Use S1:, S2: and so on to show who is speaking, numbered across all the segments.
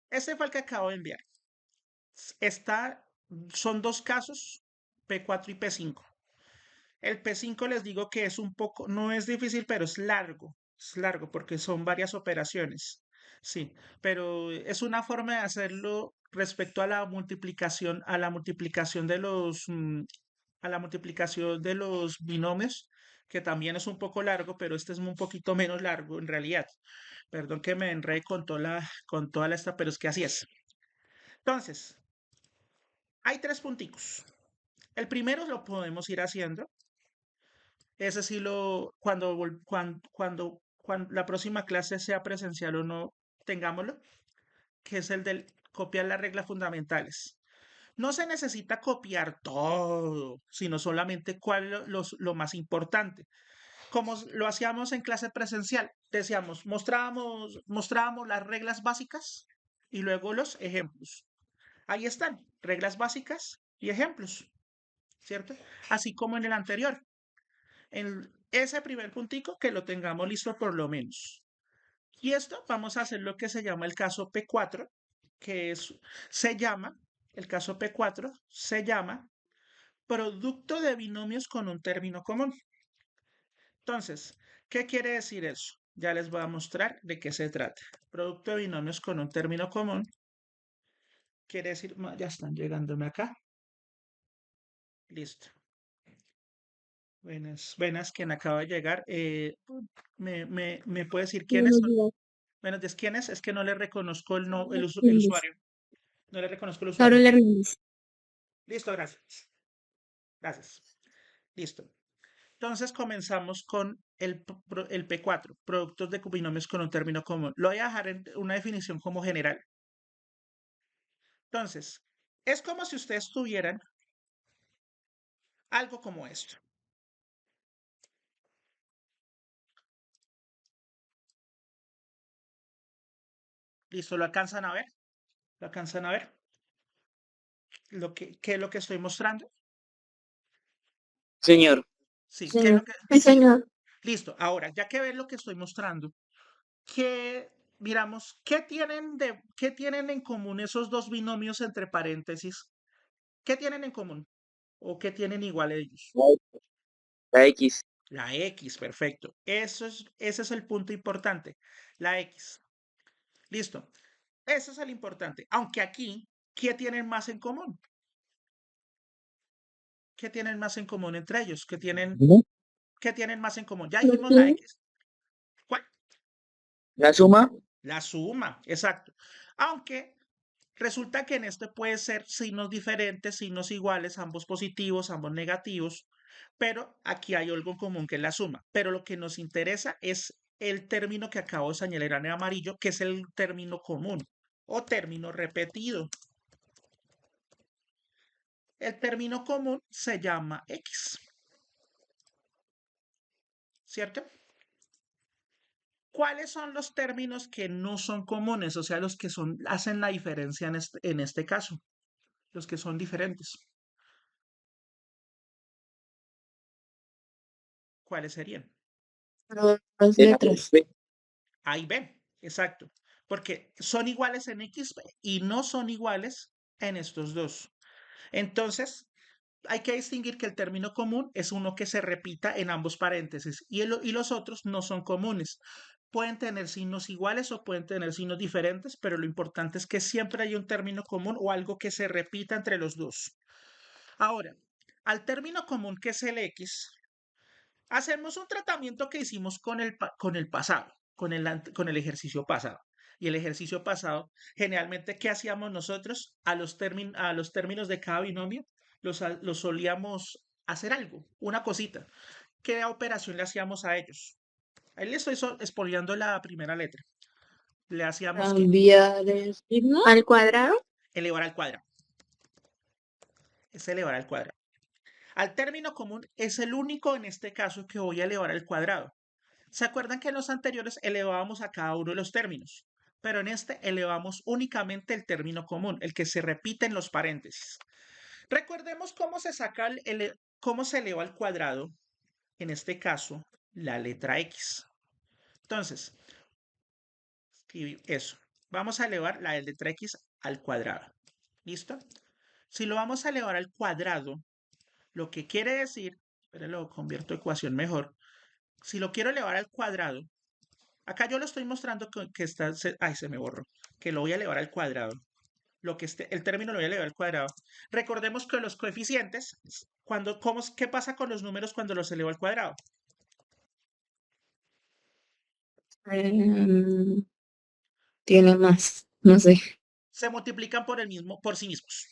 S1: Este fue el que acabo de enviar. Está, son dos casos, P4 y P5. El P5 les digo que es un poco, no es difícil, pero es largo porque son varias operaciones. Sí, pero es una forma de hacerlo respecto a la multiplicación de a la multiplicación de los binomios, que también es un poco largo, pero este es un poquito menos largo en realidad. Perdón que me enredé con toda la esta, pero es que así es. Entonces, hay tres punticos. El primero lo podemos ir haciendo. Ese sí cuando la próxima clase sea presencial o no, tengámoslo, que es el del copiar las reglas fundamentales. No se necesita copiar todo, sino solamente lo más importante. Como lo hacíamos en clase presencial, decíamos, mostrábamos las reglas básicas y luego los ejemplos. Ahí están, reglas básicas y ejemplos, ¿cierto? Así como en el anterior. En ese primer puntico que lo tengamos listo por lo menos. Y esto vamos a hacer lo que se llama el caso P4, que es, se llama, el caso P4 se llama producto de binomios con un término común. Entonces, ¿qué quiere decir eso? Ya les voy a mostrar de qué se trata. Producto de binomios con un término común quiere decir, ya están llegándome acá. Listo. Buenas, buenas, quien acaba de llegar. ¿Me puede decir quiénes
S2: Buenos
S1: son?
S2: días,
S1: Bueno, ¿quién es? Es que no le reconozco el
S2: Hernández.
S1: usuario. No le reconozco el usuario.
S2: Carol Hernández.
S1: Listo, gracias. Gracias. Listo. Entonces comenzamos con el P4, productos de binomios con un término común. Lo voy a dejar en una definición como general. Entonces, es como si ustedes tuvieran algo como esto. ¿Listo? ¿Lo alcanzan a ver? ¿Lo alcanzan a ver? ¿Qué es lo que estoy mostrando?
S3: Señor,
S1: Sí, ¿qué es
S2: Señor.
S1: lo que?
S2: Sí,
S1: Sí,
S2: señor.
S1: listo. Ahora, ya que ven lo que estoy mostrando, ¿qué, miramos, qué tienen en común esos dos binomios entre paréntesis? ¿Qué tienen en común? ¿O qué tienen igual ellos?
S3: la X.
S1: La X, perfecto. Ese es el punto importante. La X. Listo. Ese es el importante. Aunque aquí, ¿qué tienen más en común? ¿Qué tienen más en común entre ellos?
S3: ¿No?
S1: ¿Qué tienen más en común? Ya dijimos la
S2: Ujú.
S1: X. ¿Cuál?
S3: La suma,
S1: La suma, exacto. Aunque resulta que en este puede ser signos diferentes, signos iguales, ambos positivos, ambos negativos, pero aquí hay algo en común que es la suma. Pero lo que nos interesa es el término que acabo de señalar en amarillo, que es el término común o término repetido. El término común se llama X, ¿cierto? ¿Cuáles son los términos que no son comunes? O sea, los que hacen la diferencia en este caso, los que son diferentes. ¿Cuáles serían?
S2: Las letras.
S1: A y B, exacto. Porque son iguales en X y no son iguales en estos dos. Entonces, hay que distinguir que el término común es uno que se repita en ambos paréntesis y los otros no son comunes. Pueden tener signos iguales o pueden tener signos diferentes, pero lo importante es que siempre hay un término común o algo que se repita entre los dos. Ahora, al término común que es el X, hacemos un tratamiento que hicimos con el pasado, con el ejercicio pasado. Y el ejercicio pasado, generalmente, ¿qué hacíamos nosotros? A los términos de cada binomio, los solíamos hacer algo, una cosita. ¿Qué operación le hacíamos a ellos? Ahí le estoy expoliando la primera letra. Le hacíamos que
S2: Cambiar el signo al cuadrado.
S1: elevar al cuadrado. Es elevar al cuadrado. Al término común es el único en este caso que voy a elevar al cuadrado. ¿Se acuerdan que en los anteriores elevábamos a cada uno de los términos? Pero en este elevamos únicamente el término común, el que se repite en los paréntesis. Recordemos cómo se saca cómo se eleva al cuadrado, en este caso, la letra X. Entonces, escribí eso. Vamos a elevar la letra x al cuadrado. ¿Listo? Si lo vamos a elevar al cuadrado, lo que quiere decir, pero lo convierto a ecuación mejor. Si lo quiero elevar al cuadrado, acá yo lo estoy mostrando que está, ay, se me borró, que lo voy a elevar al cuadrado. El término lo voy a elevar al cuadrado. Recordemos que los coeficientes, ¿qué pasa con los números cuando los elevo al cuadrado?
S2: Tiene más, no sé.
S1: Se multiplican por sí mismos.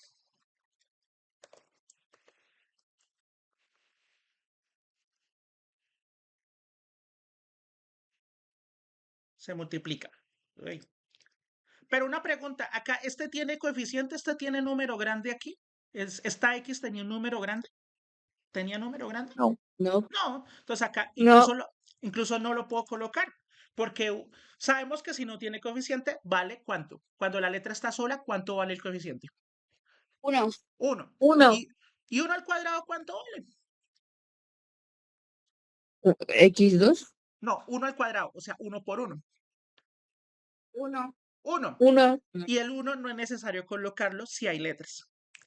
S1: Se multiplican. Uy. Pero una pregunta, acá, ¿este tiene coeficiente? ¿Este tiene número grande aquí? ¿Esta X tenía un número grande? ¿Tenía número grande?
S3: No.
S2: No,
S1: No. Entonces acá
S2: no,
S1: incluso no lo puedo colocar. Porque sabemos que si no tiene coeficiente, ¿vale cuánto? Cuando la letra está sola, ¿cuánto vale el coeficiente?
S2: uno,
S1: 1.
S2: uno,
S1: ¿Y 1 al cuadrado cuánto vale?
S2: x2,
S1: No, 1 al cuadrado, o sea, 1 por 1.
S2: uno,
S1: 1.
S2: uno,
S1: Y el 1 no es necesario colocarlo si hay letras.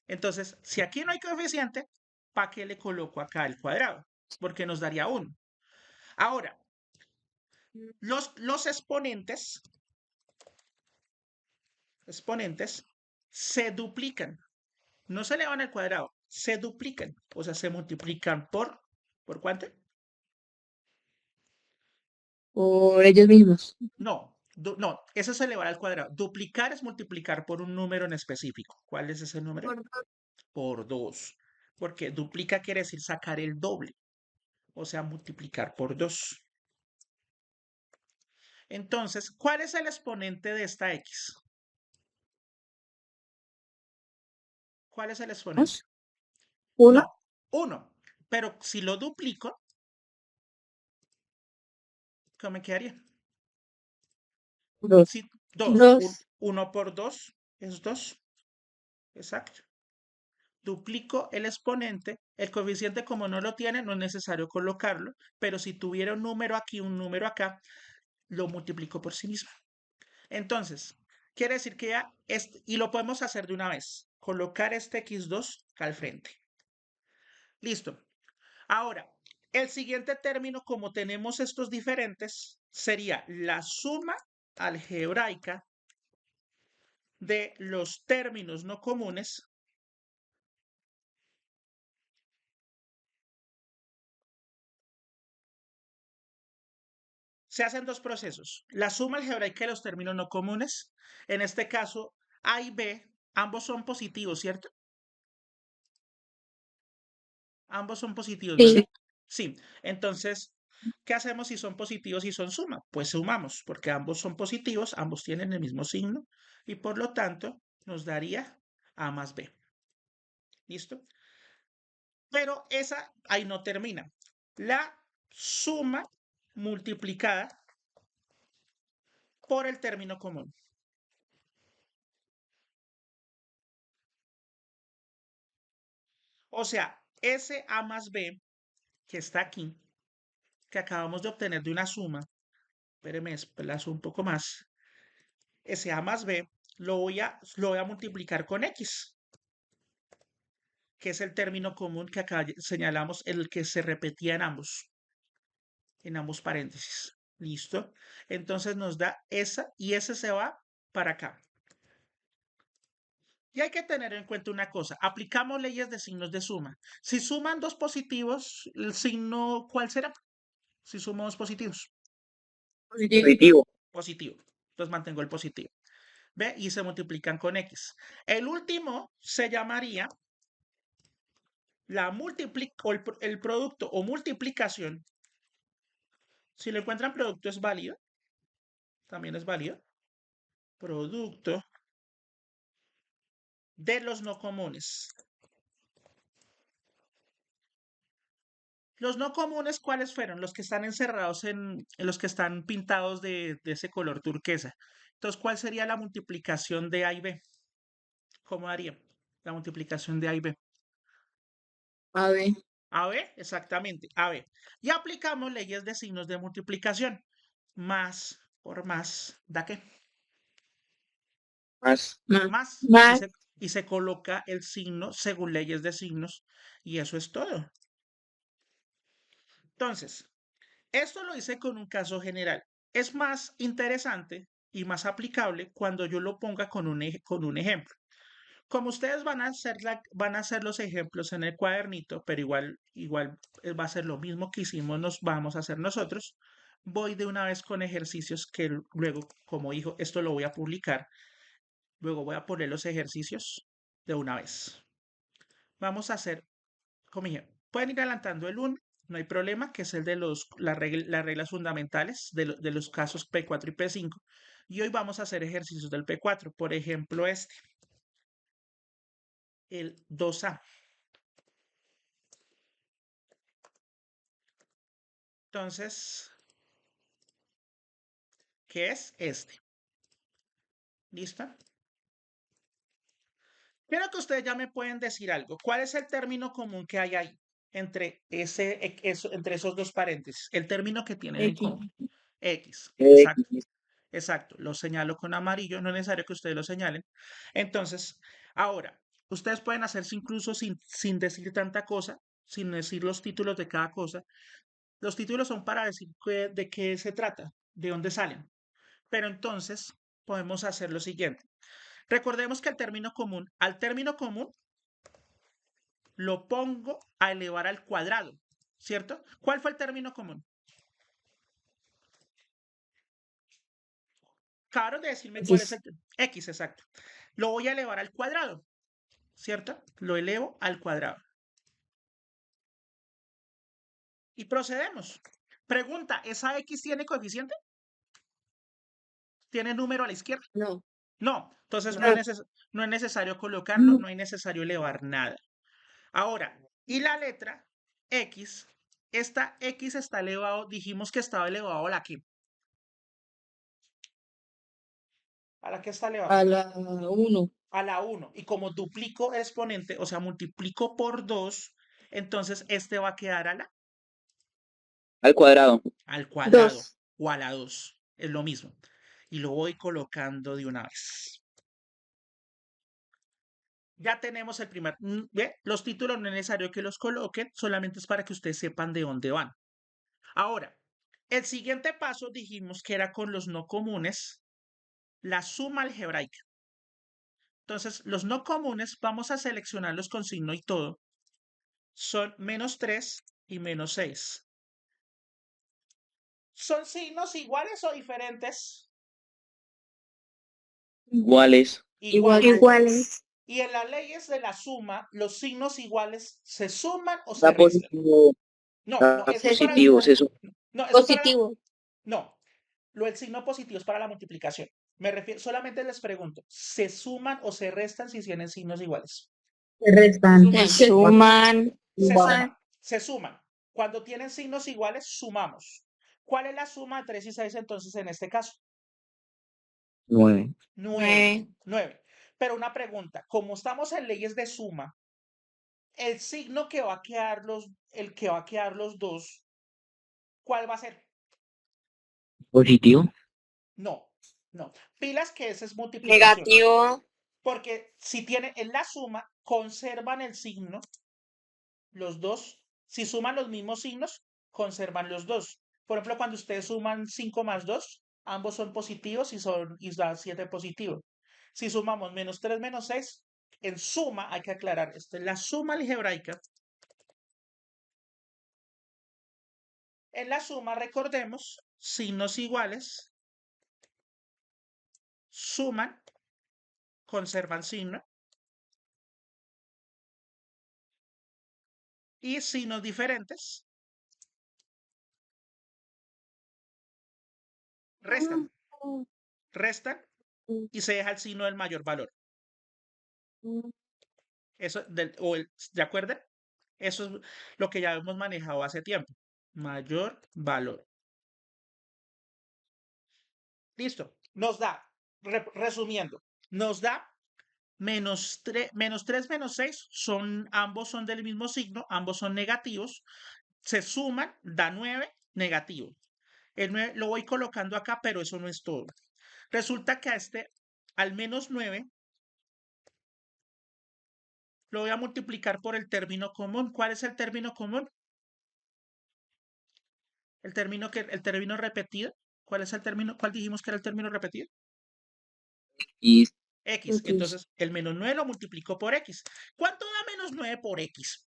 S1: Entonces, si aquí no hay coeficiente, ¿para qué le coloco acá el cuadrado? Porque nos daría 1. Ahora, los exponentes se duplican. No se elevan al cuadrado, se duplican. O sea, se multiplican ¿por cuánto?
S2: por ellos mismos.
S1: No, no, eso es elevar al cuadrado. Duplicar es multiplicar por un número en específico. ¿Cuál es ese número? Por 2. Porque duplica quiere decir sacar el doble. O sea, multiplicar por 2. Entonces, ¿cuál es el exponente de esta x? ¿Cuál es el exponente?
S2: Uno,
S1: No, 1. Pero si lo duplico, ¿qué me quedaría?
S2: dos,
S1: Sí, 2.
S2: dos,
S1: 1 por 2 es 2. Exacto. Duplico el exponente. El coeficiente, como no lo tiene, no es necesario colocarlo. Pero si tuviera un número aquí, un número acá, lo multiplico por sí mismo. Entonces, quiere decir que ya, y lo podemos hacer de una vez. Colocar este x2 al frente. Listo. Ahora, el siguiente término, como tenemos estos diferentes, sería la suma algebraica de los términos no comunes se hacen dos procesos. La suma algebraica de los términos no comunes, en este caso, A y B, ambos son positivos, ¿cierto? Ambos son positivos, ¿verdad?
S2: sí,
S1: Sí. Entonces, ¿qué hacemos si son positivos y son suma? Pues sumamos, porque ambos son positivos, ambos tienen el mismo signo y por lo tanto nos daría A más B. ¿Listo? Pero esa ahí no termina. La suma multiplicada por el término común. O sea, ese A más B que está aquí, que acabamos de obtener de una suma, espérenme, desplazo un poco más, ese A más B lo voy a multiplicar con X, que es el término común que acá señalamos, el que se repetía en ambos paréntesis. ¿Listo? Entonces nos da esa y ese se va para acá. Y hay que tener en cuenta una cosa, aplicamos leyes de signos de suma. Si suman dos positivos, el signo, ¿cuál será? Si sumo dos positivos,
S2: positivo.
S3: Positivo.
S1: positivo. Entonces mantengo el positivo. ¿Ve? Y se multiplican con X. El último se llamaría el producto o multiplicación. Si lo encuentran producto es válido. También es válido. Producto de los no comunes. Los no comunes, ¿cuáles fueron? Los que están encerrados en los que están pintados de ese color turquesa. Entonces, ¿cuál sería la multiplicación de A y B? ¿Cómo haría la multiplicación de A y B?
S2: A ver,
S1: AB, exactamente, AB. Y aplicamos leyes de signos de multiplicación. Más por más, ¿da qué?
S3: Más.
S1: más,
S2: Más.
S1: y se coloca el signo según leyes de signos, y eso es todo. Entonces, esto lo hice con un caso general. Es más interesante y más aplicable cuando yo lo ponga con con un ejemplo. Como ustedes van a hacer los ejemplos en el cuadernito, pero igual va a ser lo mismo que hicimos, nos vamos a hacer nosotros. Voy de una vez con ejercicios que luego, como dijo, esto lo voy a publicar. Luego voy a poner los ejercicios de una vez. Vamos a hacer, como dije, pueden ir adelantando el 1, no hay problema, que es el de las reglas fundamentales de los casos P4 y P5. Y hoy vamos a hacer ejercicios del P4. Por ejemplo, el 2A. Entonces, ¿qué es este? ¿Listo? Quiero que ustedes ya me pueden decir algo. ¿Cuál es el término común que hay ahí entre esos dos paréntesis? El término que tienen en
S2: X.
S1: común. X. Exacto.
S3: X.
S1: Exacto. Lo señalo con amarillo. No es necesario que ustedes lo señalen. Entonces, ahora, ustedes pueden hacerse incluso sin decir tanta cosa, sin decir los títulos de cada cosa. Los títulos son para decir de qué se trata, de dónde salen. Pero entonces podemos hacer lo siguiente. Recordemos que al término común lo pongo a elevar al cuadrado, ¿cierto? ¿Cuál fue el término común? Acabaron de decirme cuál es
S2: X.
S1: X, exacto. Lo voy a elevar al cuadrado, ¿cierto? Lo elevo al cuadrado. Y procedemos. Pregunta, ¿esa X tiene coeficiente? ¿Tiene número a la izquierda?
S2: No.
S1: No, entonces
S2: No.
S1: no es necesario colocarlo, no es necesario elevar nada. Ahora, y la letra X, esta X está elevado, dijimos que estaba elevado a la que. ¿A la que está elevado?
S2: A la 1.
S1: A la 1. Y como duplico el exponente, o sea, multiplico por 2, entonces este va a quedar
S3: Al cuadrado.
S1: al cuadrado
S2: 2.
S1: o a la 2. Es lo mismo. Y lo voy colocando de una vez. Ya tenemos el primer. ¿Ve? Los títulos no es necesario que los coloquen, solamente es para que ustedes sepan de dónde van. Ahora, el siguiente paso dijimos que era con los no comunes, la suma algebraica. Entonces, los no comunes vamos a seleccionarlos con signo y todo. Son -3 y -6. ¿Son signos iguales o diferentes?
S3: Iguales.
S2: Iguales.
S1: Y en las leyes de la suma, los signos iguales se suman o se
S3: Da
S1: restan.
S3: positivo.
S1: No,
S3: Da
S1: no, eso es para
S3: positivo.
S1: no, eso es para
S2: Positivo.
S1: no. El signo positivo es para la multiplicación. Me refiero, solamente les pregunto, ¿se suman o se restan si tienen signos iguales?
S2: Se restan.
S1: Se
S2: suman.
S1: Se suman. Cuando tienen signos iguales, sumamos. ¿Cuál es la suma de 3 y 6 entonces en este caso?
S3: 9.
S1: 9. 9. Pero una pregunta, como estamos en leyes de suma, el signo que va a quedar el que va a quedar los dos, ¿cuál va a ser?
S3: Positivo.
S1: No, no. Pilas que ese es multiplicación.
S2: Negativo.
S1: Porque si tiene en la suma, conservan el signo, los dos. Si suman los mismos signos, conservan los dos. Por ejemplo, cuando ustedes suman 5 más 2, ambos son positivos y da 7 positivo. Si sumamos -3 menos 6, en suma, hay que aclarar, esto es la suma algebraica. En la suma, recordemos, signos iguales, suman, conservan signo, y signos diferentes, restan. Restan y se deja el signo del mayor valor. Eso, ¿de acuerdo? Eso es lo que ya hemos manejado hace tiempo. Mayor valor. Listo. Nos da, resumiendo, nos da -3, -6, ambos son del mismo signo, ambos son negativos. Se suman, da 9, negativo. El 9 lo voy colocando acá, pero eso no es todo. Resulta que al menos 9 lo voy a multiplicar por el término común. ¿Cuál es el término común? El término repetido. ¿Cuál es el término? ¿Cuál dijimos que era el término repetido?
S3: Y
S1: X.
S2: X.
S1: Entonces, el menos 9 lo multiplico por X. ¿Cuánto da menos 9 por X?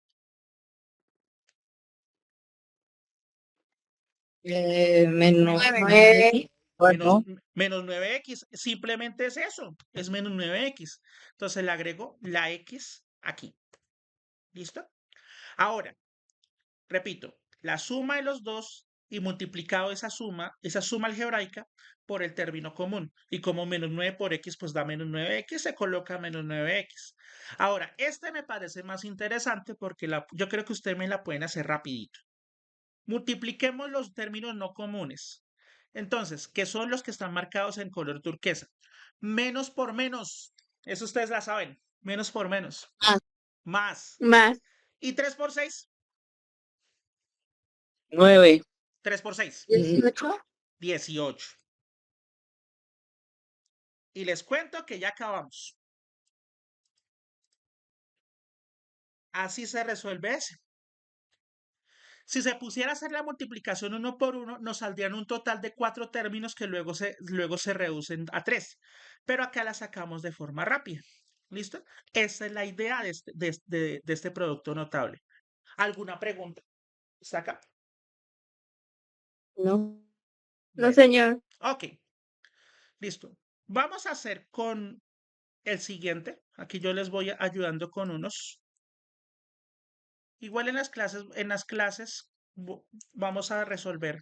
S2: Menos 9.
S1: Menos,
S2: Bueno,
S1: menos 9X. Simplemente es eso. Es menos 9X. Entonces le agrego la X aquí. ¿Listo? Ahora, repito, la suma de los dos y multiplicado esa suma algebraica por el término común. Y como menos 9 por X, pues da menos 9X, se coloca menos 9X. Ahora, este me parece más interesante porque yo creo que ustedes me la pueden hacer rapidito. Multipliquemos los términos no comunes. Entonces, ¿qué son los que están marcados en color turquesa? Menos por menos. Eso ustedes la saben. Menos por menos.
S2: Más.
S1: Más.
S2: Más.
S1: ¿Y 3 por 6?
S3: 9.
S1: 3 por 6.
S2: 18.
S1: 18. Y les cuento que ya acabamos. Así se resuelve ese. Si se pusiera a hacer la multiplicación uno por uno, nos saldrían un total de 4 términos que luego se reducen a 3. Pero acá la sacamos de forma rápida. ¿Listo? Esa es la idea de este producto notable. ¿Alguna pregunta? ¿Está acá?
S2: No. No,
S1: Bueno,
S2: señor.
S1: ok. Listo. Vamos a hacer con el siguiente. Aquí yo les voy ayudando con unos. Igual en las clases vamos a resolver.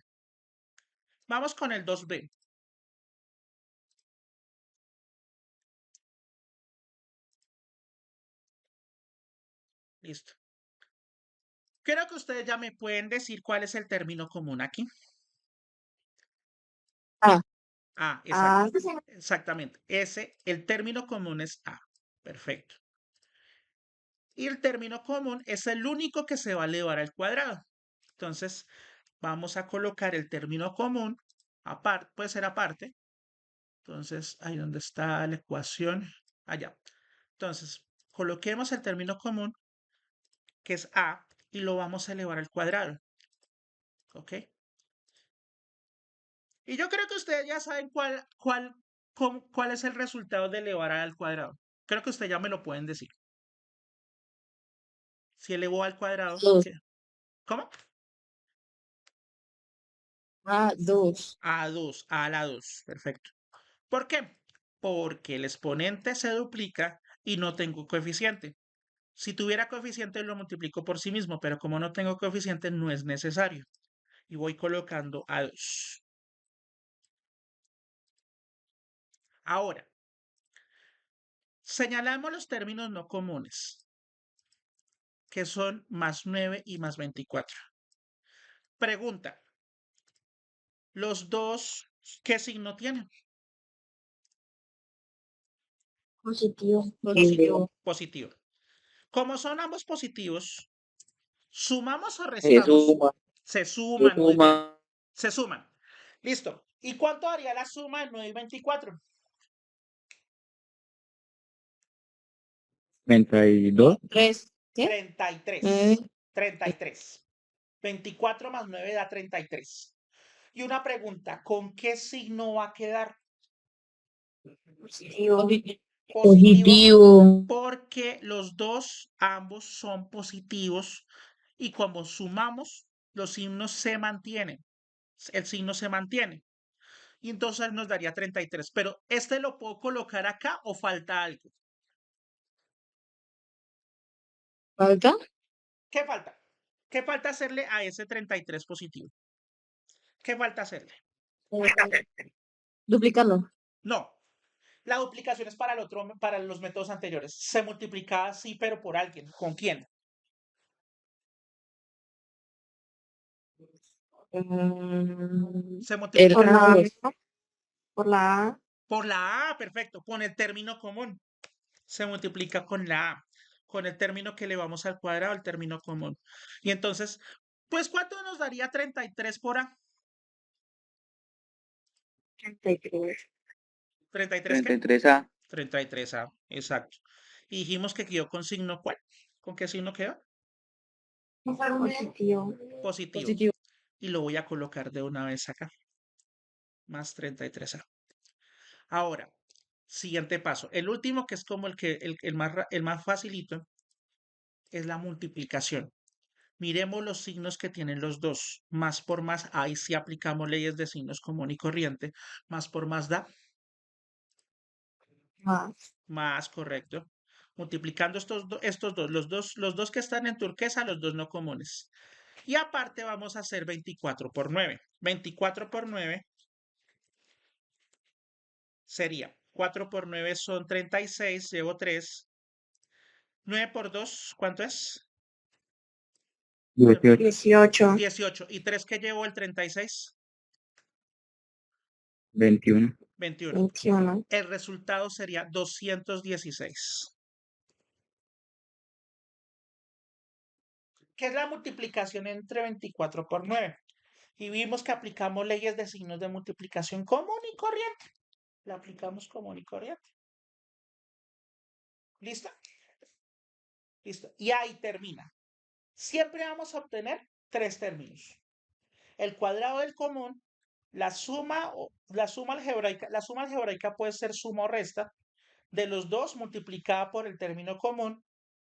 S1: Vamos con el 2B. Listo. Creo que ustedes ya me pueden decir cuál es el término común aquí.
S2: A.
S1: Ah,
S2: A.
S1: exactamente. El término común es A. Perfecto. Y el término común es el único que se va a elevar al cuadrado. Entonces, vamos a colocar el término común aparte, puede ser aparte. Entonces, ahí donde está la ecuación, allá. Entonces, coloquemos el término común, que es A, y lo vamos a elevar al cuadrado. ¿Ok? Y yo creo que ustedes ya saben cuál es el resultado de elevar A al cuadrado. Creo que ustedes ya me lo pueden decir. Si elevó al cuadrado,
S2: 2.
S1: ¿qué? ¿Cómo?
S2: A2.
S1: A2, A a la 2. Perfecto. ¿Por qué? Porque el exponente se duplica y no tengo coeficiente. Si tuviera coeficiente lo multiplico por sí mismo, pero como no tengo coeficiente no es necesario. Y voy colocando A2. Ahora, señalamos los términos no comunes, que son más 9 y más 24. Pregunta, ¿los dos qué signo tienen?
S2: Positivo.
S1: Positivo. Positivo. Como son ambos positivos, ¿sumamos o
S3: se
S1: restamos?
S3: suma.
S1: Se
S3: Se
S1: suman, muy bien.
S3: suma.
S1: Se suman. Listo. ¿Y cuánto haría la suma de 9 y 24?
S3: 32.
S2: 3. ¿Qué? 9.
S1: 33. 33. 24 más 9 da 33. Y una pregunta, ¿con qué signo va a quedar?
S2: Positivo.
S1: Positivo, porque los dos, ambos son positivos y como sumamos, los signos se mantienen. El signo se mantiene. Y entonces nos daría 33. Pero ¿este lo puedo colocar acá o falta algo?
S2: ¿Falta?
S1: ¿Qué falta? ¿Qué falta hacerle a ese 33 positivo? ¿Qué falta hacerle?
S2: Duplicarlo.
S1: No, la duplicación es para los métodos anteriores. Se multiplicaba sí, pero por alguien. ¿Con quién? Se multiplica
S2: Por la A. Por la A.
S1: por la A, perfecto, con el término común. Se multiplica con la A, con el término que le vamos al cuadrado, el término común. Y entonces, pues, ¿cuánto nos daría 33 por A?
S2: 33.
S1: ¿33 qué?
S3: 33A.
S1: 33A, exacto. Y dijimos que quedó con signo ¿cuál? ¿Con qué signo quedó?
S2: Positivo.
S1: Positivo.
S2: Positivo.
S1: Y lo voy a colocar de una vez acá. Más 33A. Ahora, siguiente paso. El último, que es como el más facilito, es la multiplicación. Miremos los signos que tienen los dos. Más por más, ahí sí aplicamos leyes de signos común y corriente. Más por más da
S2: Más.
S1: correcto. Multiplicando estos dos, los dos que están en turquesa, los dos no comunes. Y aparte vamos a hacer 24 por 9. 24 por 9 sería 4 por 9 son 36, llevo 3. 9 por 2, ¿cuánto es?
S3: 18.
S2: 18.
S1: 18. ¿Y 3 que llevo el 36?
S3: 21.
S1: 21.
S2: 21.
S1: El resultado sería 216. ¿Qué es la multiplicación entre 24 por 9? Y vimos que aplicamos leyes de signos de multiplicación común y corriente. La aplicamos común y corriente. ¿Listo? Listo. Y ahí termina. Siempre vamos a obtener tres términos. El cuadrado del común, la suma algebraica. La suma algebraica puede ser suma o resta de los dos multiplicada por el término común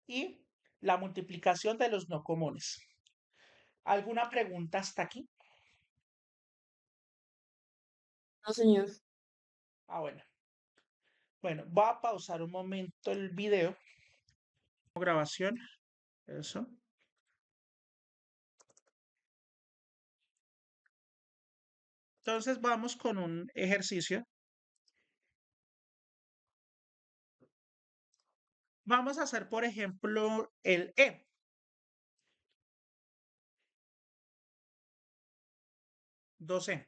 S1: y la multiplicación de los no comunes. ¿Alguna pregunta hasta aquí?
S2: No, señor.
S1: Ah, bueno. Bueno, voy a pausar un momento el video. Grabación. Eso. Entonces vamos con un ejercicio. Vamos a hacer, por ejemplo, el E. Doce.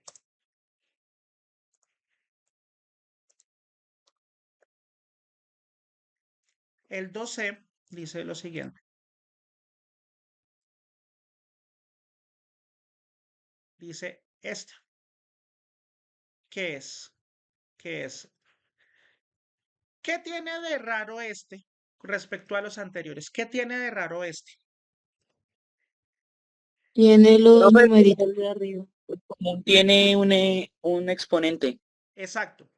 S1: El 2C dice lo siguiente. Dice esta. ¿Qué es? ¿Qué es? ¿Qué tiene de raro este respecto a los anteriores? ¿Qué tiene de raro este?
S2: Tiene los
S3: Profe,
S2: numeritos de arriba.
S3: tiene un exponente.
S1: Exacto.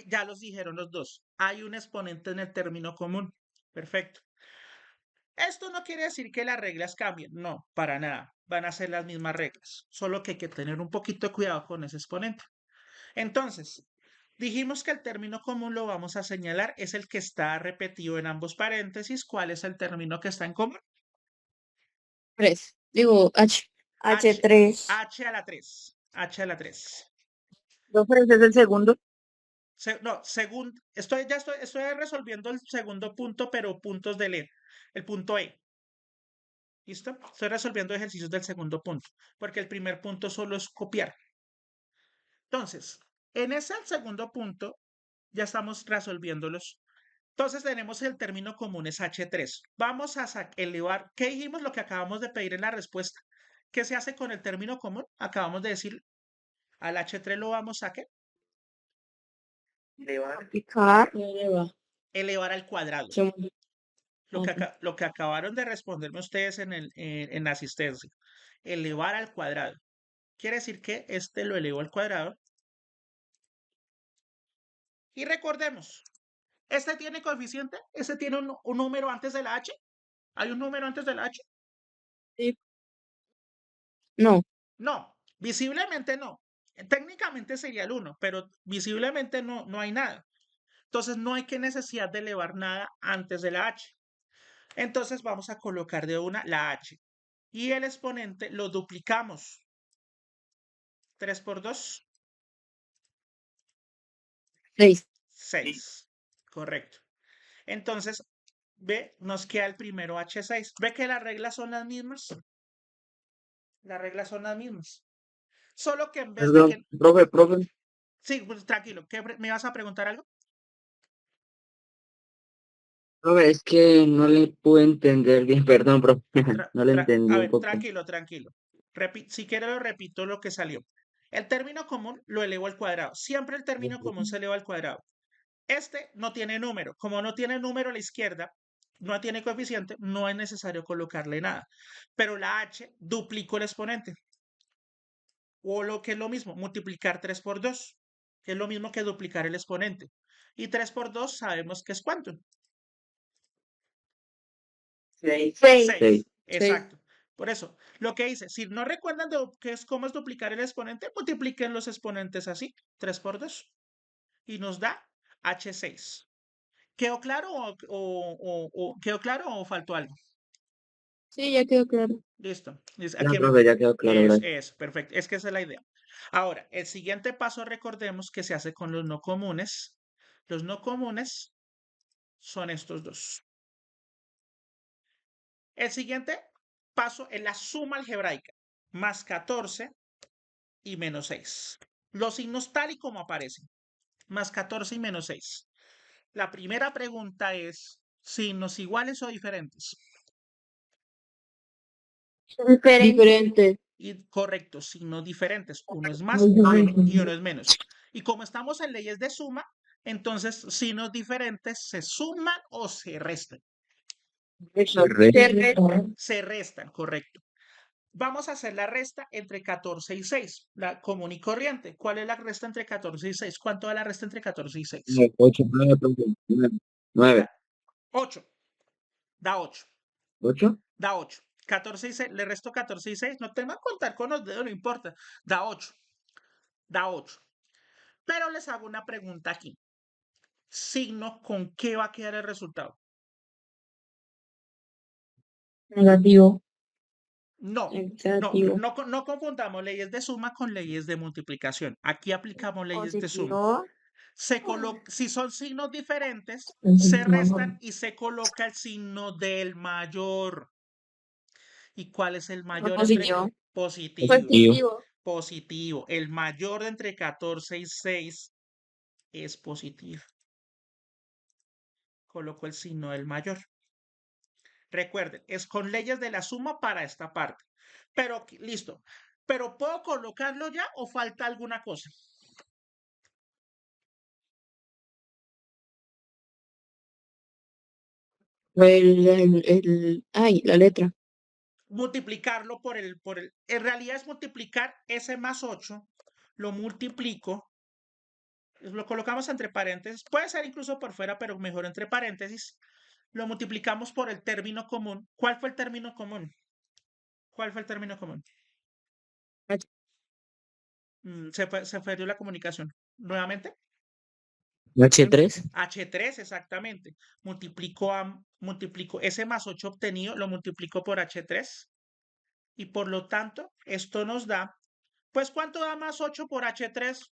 S1: Ya los dijeron los dos. Hay un exponente en el término común. Perfecto. Esto no quiere decir que las reglas cambien. No, para nada. Van a ser las mismas reglas. Solo que hay que tener un poquito de cuidado con ese exponente. Entonces, dijimos que el término común lo vamos a señalar, es el que está repetido en ambos paréntesis. ¿Cuál es el término que está en común?
S2: 3. Digo, H. H3.
S1: H a la 3. H a la 3.
S2: Profe, ese es el segundo.
S1: No, estoy resolviendo el segundo punto, pero puntos de E. El punto E. ¿Listo? Estoy resolviendo ejercicios del segundo punto, porque el primer punto solo es copiar. Entonces, en ese segundo punto, ya estamos resolviéndolos. Entonces tenemos el término común es H3. Vamos a elevar, ¿qué dijimos? Lo que acabamos de pedir en la respuesta. ¿Qué se hace con el término común? Acabamos de decir, al H3 lo vamos a ¿qué? Elevar al cuadrado. Lo que acabaron de responderme ustedes en la asistencia. Elevar al cuadrado. Quiere decir que este lo elevo al cuadrado. Y recordemos, ¿este tiene coeficiente? ¿Este tiene un número antes de la H? ¿Hay un número antes de la H?
S2: Sí. No.
S1: No, visiblemente no. Técnicamente sería el 1, pero visiblemente no hay nada. Entonces no hay que necesidad de elevar nada antes de la H. Entonces vamos a colocar de una la H. Y el exponente lo duplicamos. 3 por 2.
S2: 6.
S1: 6. Correcto. Entonces, ve, nos queda el primero H6. ¿Ve que las reglas son las mismas? Las reglas son las mismas. Solo que en vez de que...
S3: Profe.
S1: Sí, pues, tranquilo. ¿Me vas a preguntar algo?
S3: Profe, es que no le pude entender bien, perdón, profe. No le entendí
S1: A
S3: un
S1: ver,
S3: poco.
S1: tranquilo. Si quiero lo repito lo que salió. El término común lo elevo al cuadrado. Siempre el término común se eleva al cuadrado. Este no tiene número. Como no tiene número a la izquierda, no tiene coeficiente, no es necesario colocarle nada. Pero la h duplico el exponente. O lo que es lo mismo, multiplicar 3 por 2, que es lo mismo que duplicar el exponente. Y 3 por 2 sabemos que es ¿cuánto?
S3: 6.
S1: 6.
S3: 6.
S1: Exacto. Por eso, lo que dice, si no recuerdan qué es cómo es duplicar el exponente, multipliquen los exponentes así, 3 por 2. Y nos da H6. ¿Quedó claro quedó claro o faltó algo?
S2: Sí, ya quedó claro.
S1: Listo.
S3: Ya, profe, ya quedó claro, gracias.
S1: Es, perfecto. Es que esa es la idea. Ahora, el siguiente paso, recordemos que se hace con los no comunes. Los no comunes son estos dos. El siguiente paso es la suma algebraica. Más 14 y menos 6. Los signos tal y como aparecen. Más 14 y menos 6. La primera pregunta es, ¿signos iguales o diferentes?
S2: Diferente.
S1: Y correcto, signos diferentes. Uno es más
S2: Ujú.
S1: y uno es menos. Y como estamos en leyes de suma, entonces signos diferentes se suman o se restan. Se restan, correcto. Vamos a hacer la resta entre 14 y 6, la común y corriente. ¿Cuál es la resta entre 14 y 6? ¿Cuánto da la resta entre 14 y 6?
S3: 8, 9, 9.
S1: 8. Da 8.
S3: 8.
S1: Da 8. 14 y 6, le resto 14 y 6. No te va a contar con los dedos, no importa. Da 8. Da 8. Pero les hago una pregunta aquí. Signo, ¿con qué va a quedar el resultado?
S2: Negativo.
S1: No,
S2: Negativo.
S1: no confundamos leyes de suma con leyes de multiplicación. Aquí aplicamos leyes de suma.
S2: Positivo.
S1: Si son signos diferentes, se restan y se coloca el signo del mayor. ¿Y cuál es el mayor entre
S2: Positivo.
S1: positivo?
S2: Positivo.
S1: Positivo. El mayor de entre 14 y 6 es positivo. Coloco el signo del mayor. Recuerden, es con leyes de la suma para esta parte. Pero listo. ¿Pero puedo colocarlo ya o falta alguna cosa?
S2: Ay, la letra.
S1: Multiplicarlo en realidad es multiplicar ese más 8, lo multiplico, lo colocamos entre paréntesis, puede ser incluso por fuera, pero mejor entre paréntesis, lo multiplicamos por el término común. ¿Cuál fue el término común? ¿Cuál fue el término común? Se perdió la comunicación. ¿Nuevamente?
S3: H3.
S1: H3, exactamente. Multiplico ese más 8 obtenido, lo multiplico por H3 y por lo tanto esto nos da, pues ¿cuánto da más 8 por H3?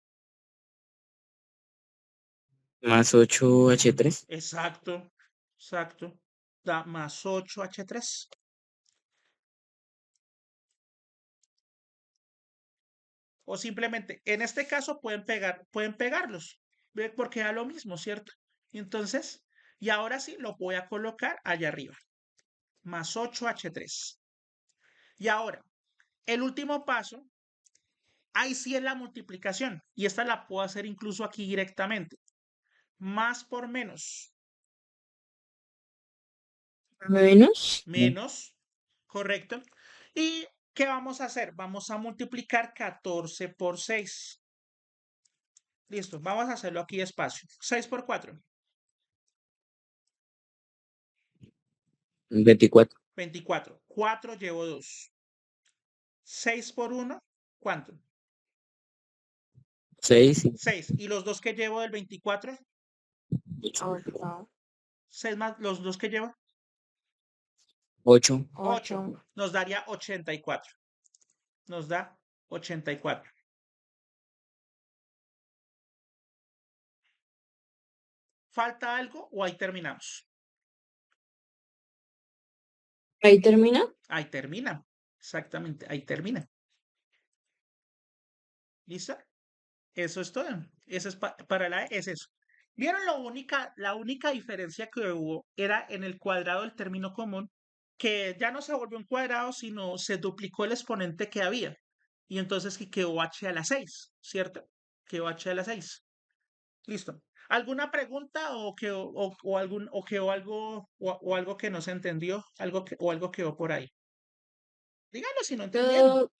S3: Más 8H3.
S1: Exacto, exacto. Da más 8H3. O simplemente, en este caso pueden pegarlos, ¿ve? Porque da lo mismo, ¿cierto? Entonces, y ahora sí lo voy a colocar allá arriba. Más 8H3. Y ahora, el último paso, ahí sí es la multiplicación. Y esta la puedo hacer incluso aquí directamente. Más por menos.
S2: Menos.
S1: Menos, correcto. ¿Y qué vamos a hacer? Vamos a multiplicar 14 por 6. Listo, vamos a hacerlo aquí despacio. 6 por 4,
S3: 24.
S1: 24. 4 llevo 2. 6 por 1, ¿cuánto?
S3: 6.
S1: 6. ¿Y los dos que llevo del 24? 6 más los dos que llevo.
S3: 8.
S1: 8. Nos daría 84. Nos da 84. ¿Falta algo o ahí terminamos?
S2: Ahí termina.
S1: Ahí termina. Exactamente, ahí termina. ¿Listo? Eso es todo. Eso es para la E, es eso. ¿Vieron la única diferencia que hubo era en el cuadrado del término común, que ya no se volvió un cuadrado, sino se duplicó el exponente que había. Y entonces que quedó h a la 6, ¿cierto? Quedó h a la 6. Listo. ¿Alguna pregunta o algo que no se entendió? O algo quedó por ahí. Díganlo si no entendieron.
S2: Todo,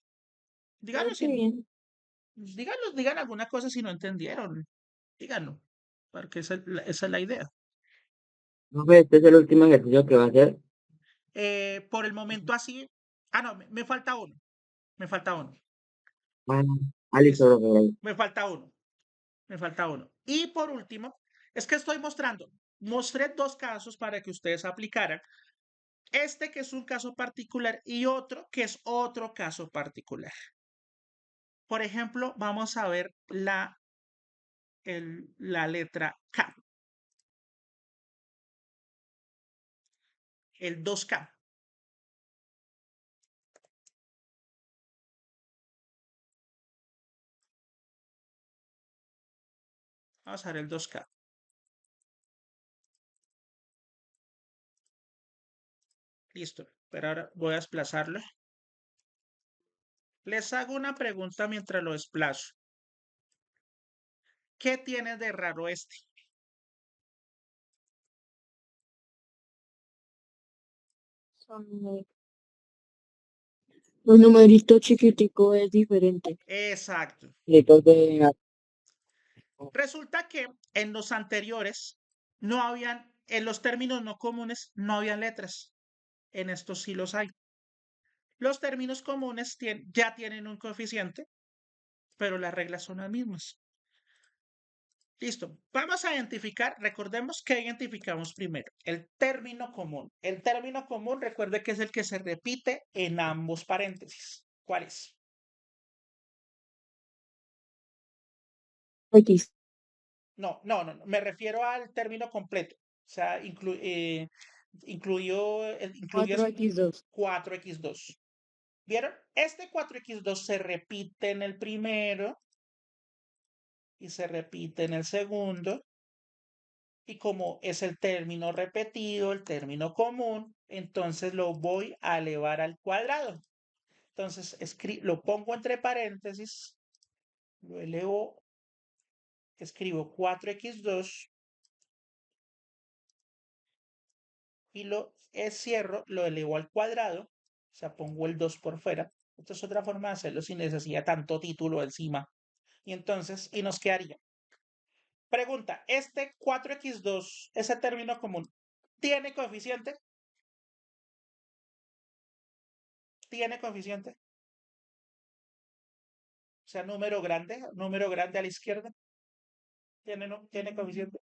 S1: Díganlo
S2: qué bien.
S1: digan alguna cosa si no entendieron. Díganlo. Porque esa es la idea.
S3: Profe, este es el último ejercicio que va a hacer.
S1: Por el momento así. Ah, no, me falta uno. Me falta uno.
S3: Ah, listo,
S1: Listo.
S3: profe.
S1: Me falta uno. Me falta uno. Y por último, es que mostré dos casos para que ustedes aplicaran. Este que es un caso particular y otro que es otro caso particular. Por ejemplo, vamos a ver la letra K, el 2K. Vamos a ver el 2K. Listo. Pero ahora voy a desplazarlo. Les hago una pregunta mientras lo desplazo. ¿Qué tiene de raro este?
S2: Son los numeritos chiquiticos es diferente.
S1: Exacto.
S3: Listo, de...
S1: Resulta que en los anteriores no habían, en los términos no comunes, no habían letras. En estos sí los hay. Los términos comunes ya tienen un coeficiente, pero las reglas son las mismas. Listo. Vamos a identificar, recordemos que identificamos primero el término común. El término común, recuerde que es el que se repite en ambos paréntesis. ¿Cuál es?
S2: X.
S1: No, me refiero al término completo. O sea, incluido
S2: 4x2.
S1: 4x2. ¿Vieron? Este 4x2 se repite en el primero y se repite en el segundo. Y como es el término repetido, el término común, entonces lo voy a elevar al cuadrado. Entonces lo pongo entre paréntesis, lo elevo, escribo 4x2 y lo cierro, lo elevo al cuadrado, o sea, pongo el 2 por fuera. Esta es otra forma de hacerlo sin necesidad de tanto título encima. Y entonces, y nos quedaría. Pregunta, ¿este 4x2, ese término común, tiene coeficiente? ¿Tiene coeficiente? O sea, número grande a la izquierda. ¿Tiene coeficiente?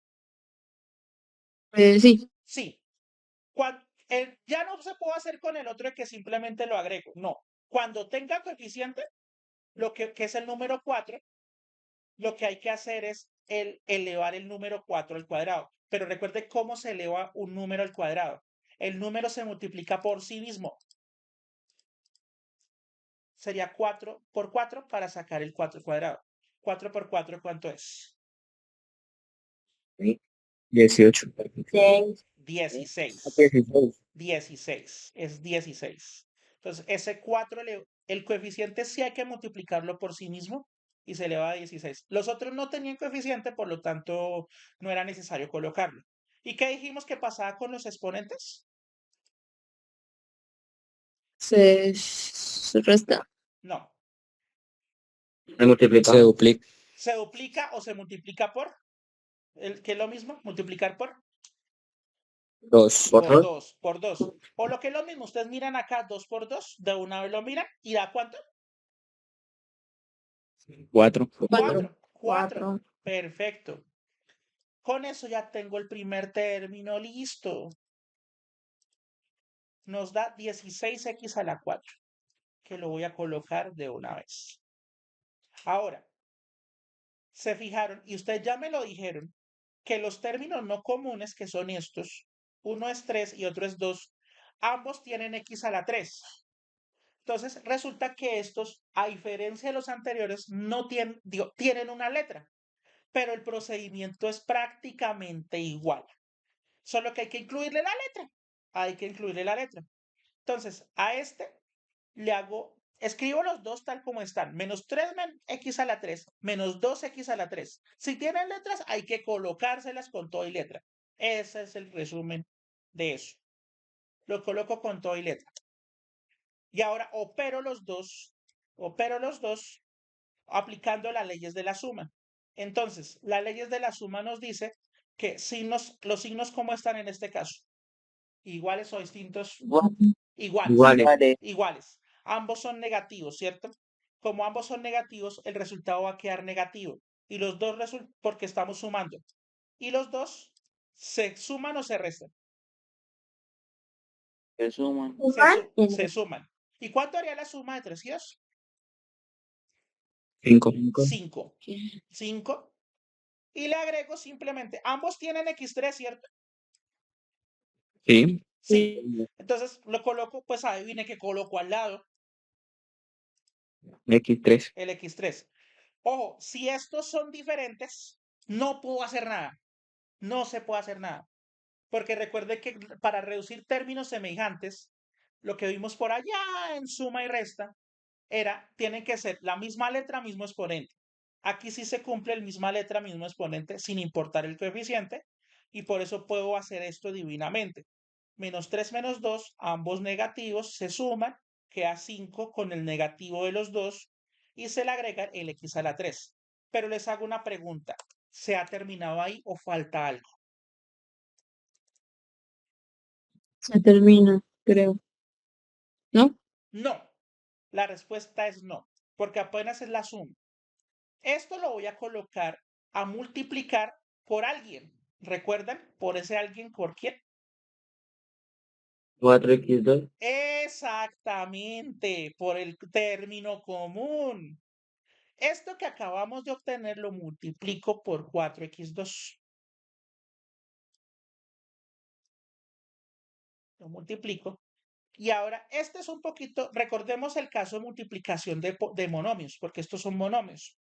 S2: Sí.
S1: Sí. Ya no se puede hacer con el otro que simplemente lo agrego. No. Cuando tenga coeficiente, que es el número 4, lo que hay que hacer es elevar el número 4 al cuadrado. Pero recuerde cómo se eleva un número al cuadrado. El número se multiplica por sí mismo. Sería 4 por 4 para sacar el 4 cuadrado. 4 por 4, ¿cuánto es?
S3: 18.
S1: 16.
S3: 16.
S1: 16. Es 16. Entonces, ese 4, el coeficiente sí hay que multiplicarlo por sí mismo y se eleva a 16. Los otros no tenían coeficiente, por lo tanto, no era necesario colocarlo. ¿Y qué dijimos que pasaba con los exponentes?
S2: Se resta.
S1: No.
S3: Se multiplica. Se duplica.
S1: Se duplica o se multiplica por. ¿Qué es lo mismo? Multiplicar por.
S3: 2.
S1: Por
S3: ¿Por
S1: 2. Por 2. O lo que es lo mismo, ustedes miran acá 2 por 2, de una vez lo miran y da cuánto.
S3: 4.
S2: 4.
S1: 4. Perfecto. Con eso ya tengo el primer término listo. Nos da 16x a la 4, que lo voy a colocar de una vez. Ahora, se fijaron, y ustedes ya me lo dijeron, que los términos no comunes, que son estos, uno es 3 y otro es 2, ambos tienen x a la 3. Entonces, resulta que estos, a diferencia de los anteriores, no tienen una letra, pero el procedimiento es prácticamente igual. Solo que hay que incluirle la letra. Hay que incluirle la letra. Entonces, a este le hago Escribo los dos tal como están. Menos 3 x a la 3, menos 2x a la 3. Si tienen letras, hay que colocárselas con todo y letra. Ese es el resumen de eso. Lo coloco con todo y letra. Y ahora opero los dos aplicando las leyes de la suma. Entonces, las leyes de la suma nos dice que los signos, ¿cómo están en este caso? ¿Iguales o distintos? Iguales.
S3: Iguales.
S1: Iguales. Ambos son negativos, ¿cierto? Como ambos son negativos, el resultado va a quedar negativo. Y los dos porque estamos sumando. Y los dos se suman o se restan.
S3: Se suman.
S1: Se suman. ¿Y cuánto haría la suma de 3 y 2?
S3: 5.
S1: 5. 5. Y le agrego simplemente, ambos tienen x3, ¿cierto?
S3: Sí.
S1: Sí. Entonces lo coloco, pues adivine que coloco al lado
S3: X3.
S1: el x3. Ojo, si estos son diferentes, no puedo hacer nada. No se puede hacer nada. Porque recuerde que para reducir términos semejantes, lo que vimos por allá en suma y resta tienen que ser la misma letra, mismo exponente. Aquí sí se cumple el misma letra, mismo exponente, sin importar el coeficiente, y por eso puedo hacer esto divinamente. Menos 3 menos 2, ambos negativos se suman, queda 5 con el negativo de los dos, y se le agrega el x a la 3. Pero les hago una pregunta, ¿se ha terminado ahí o falta algo?
S2: Se termina, creo. ¿No?
S1: No, la respuesta es no, porque apenas es la suma. Esto lo voy a colocar a multiplicar por alguien. ¿Recuerdan? Por ese alguien, ¿por quién?
S3: 4x2.
S1: Exactamente, por el término común. Esto que acabamos de obtener lo multiplico por 4x2. Lo multiplico. Y ahora, este es un poquito, recordemos el caso de multiplicación de monomios, porque estos son monomios.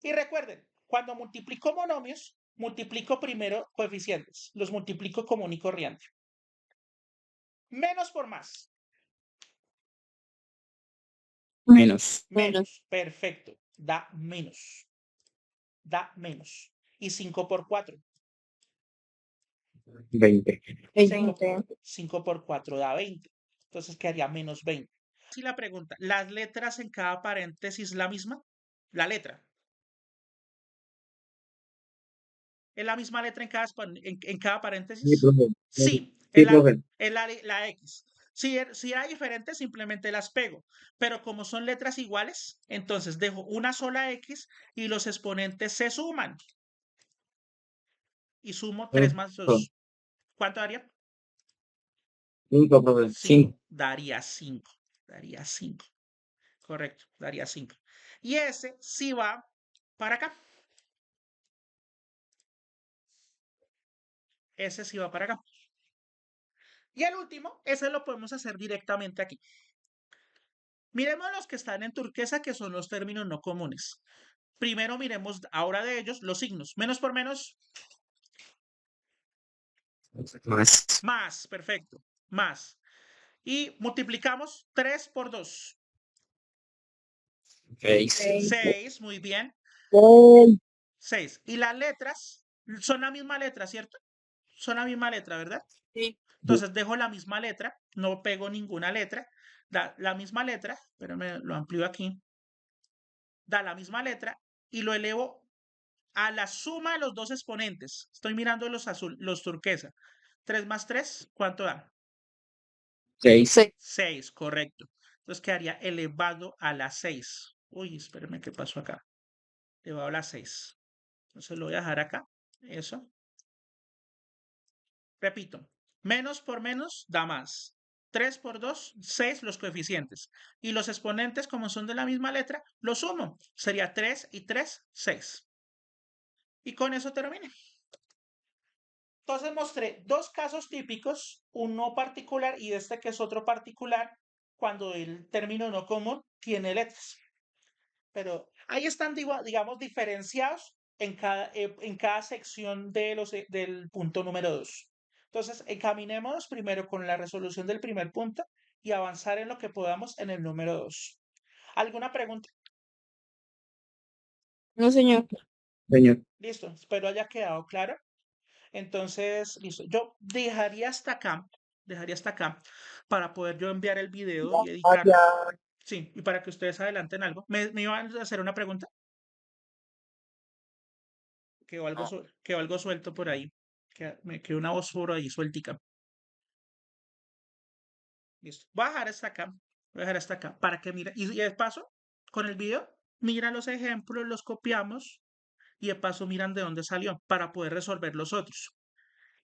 S1: Y recuerden, cuando multiplico monomios, multiplico primero coeficientes, los multiplico común y corriente. Menos por más.
S3: Menos.
S1: Menos. Perfecto. Da menos. Da menos. Y 5 por 4.
S3: 20.
S1: 5 por 4 da 20. Entonces quedaría menos 20. Si la pregunta, ¿las letras en cada paréntesis la misma? La letra. ¿Es la misma letra en cada
S3: Sí,
S1: paréntesis?
S3: profe.
S1: Sí,
S3: Sí, profe.
S1: es la X. Si era diferente, simplemente las pego. Pero como son letras iguales, entonces dejo una sola X y los exponentes se suman. Y sumo 3 más 2. ¿Cuánto daría?
S3: 5, profe.
S1: 5.
S3: 5.
S1: Daría 5. Daría 5. Correcto, daría 5. Y ese sí va para acá. Ese sí va para acá. Y el último, ese lo podemos hacer directamente aquí. Miremos los que están en turquesa, que son los términos no comunes. Primero miremos ahora de ellos los signos. Menos por menos,
S3: Más.
S1: más, perfecto, más. Y multiplicamos 3 por 2.
S3: 6.
S1: 6, muy bien. 6. Y las letras son la misma letra, ¿cierto? Son la misma letra, ¿verdad?
S2: Sí.
S1: Entonces dejo la misma letra, no pego ninguna letra. Da la misma letra, pero me lo amplío aquí. Da la misma letra y lo elevo a la suma de los dos exponentes. Estoy mirando los turquesa. 3 más 3, ¿cuánto da?
S3: 6.
S1: 6, correcto. Entonces quedaría elevado a la 6. Uy, espérenme, ¿qué pasó acá? Elevado a la 6. Entonces lo voy a dejar acá. Eso. Repito, menos por menos da más. 3 por 2, 6 los coeficientes. Y los exponentes, como son de la misma letra, los sumo. Sería 3 y 3, 6. Y con eso termine. Entonces mostré dos casos típicos, uno particular y este que es otro particular, cuando el término no común tiene letras. Pero ahí están, digamos, diferenciados en cada sección del punto número 2. Entonces, encaminémonos primero con la resolución del primer punto y avanzar en lo que podamos en el número 2. ¿Alguna pregunta?
S2: No, señor.
S3: Señor.
S1: Listo, espero haya quedado claro. Entonces, listo. Yo dejaría hasta acá para poder yo enviar el video y editarlo. Sí, y para que ustedes adelanten algo. ¿Me iban a hacer una pregunta? Quedó algo suelto por ahí. Me quedó una voz por ahí sueltica. Listo. Voy a dejar hasta acá. Voy a dejar hasta acá para que miren. Y de paso, con el video, miran los ejemplos, los copiamos y de paso miran de dónde salió para poder resolver los otros.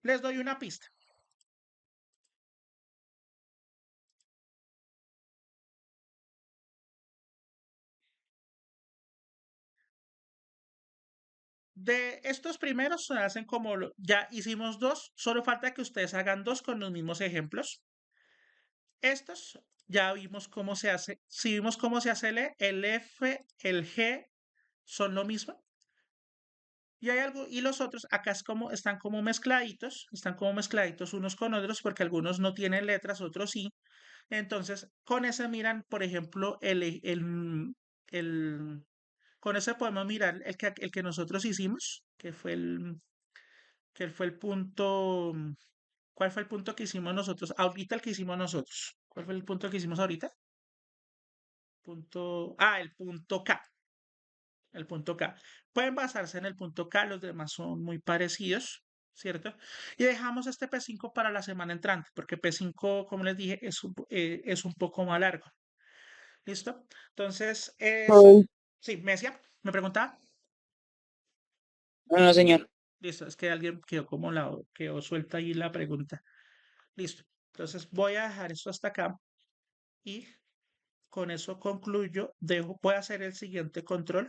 S1: Les doy una pista. De estos primeros se hacen como ya hicimos dos, solo falta que ustedes hagan dos con los mismos ejemplos. Estos ya vimos cómo se hace. Si vimos cómo se hace el F, el G son lo mismo. Y hay algo, y los otros acá están como mezcladitos unos con otros, porque algunos no tienen letras, otros sí. Entonces, con ese miran, por ejemplo, el con ese podemos mirar el que nosotros hicimos, que fue el punto. ¿Cuál fue el punto que hicimos nosotros? Ahorita el que hicimos nosotros. ¿Cuál fue el punto que hicimos ahorita? El punto K. El punto K. Pueden basarse en el punto K, los demás son muy parecidos, ¿cierto? Y dejamos este P5 para la semana entrante, porque P5, como les dije, es un poco más largo. ¿Listo? Entonces,
S2: Oh,
S1: sí, me decía, me preguntaba.
S2: no, no, señor.
S1: Listo, es que alguien quedó suelta ahí la pregunta. Listo. Entonces voy a dejar esto hasta acá y con eso concluyo. Voy a hacer el siguiente control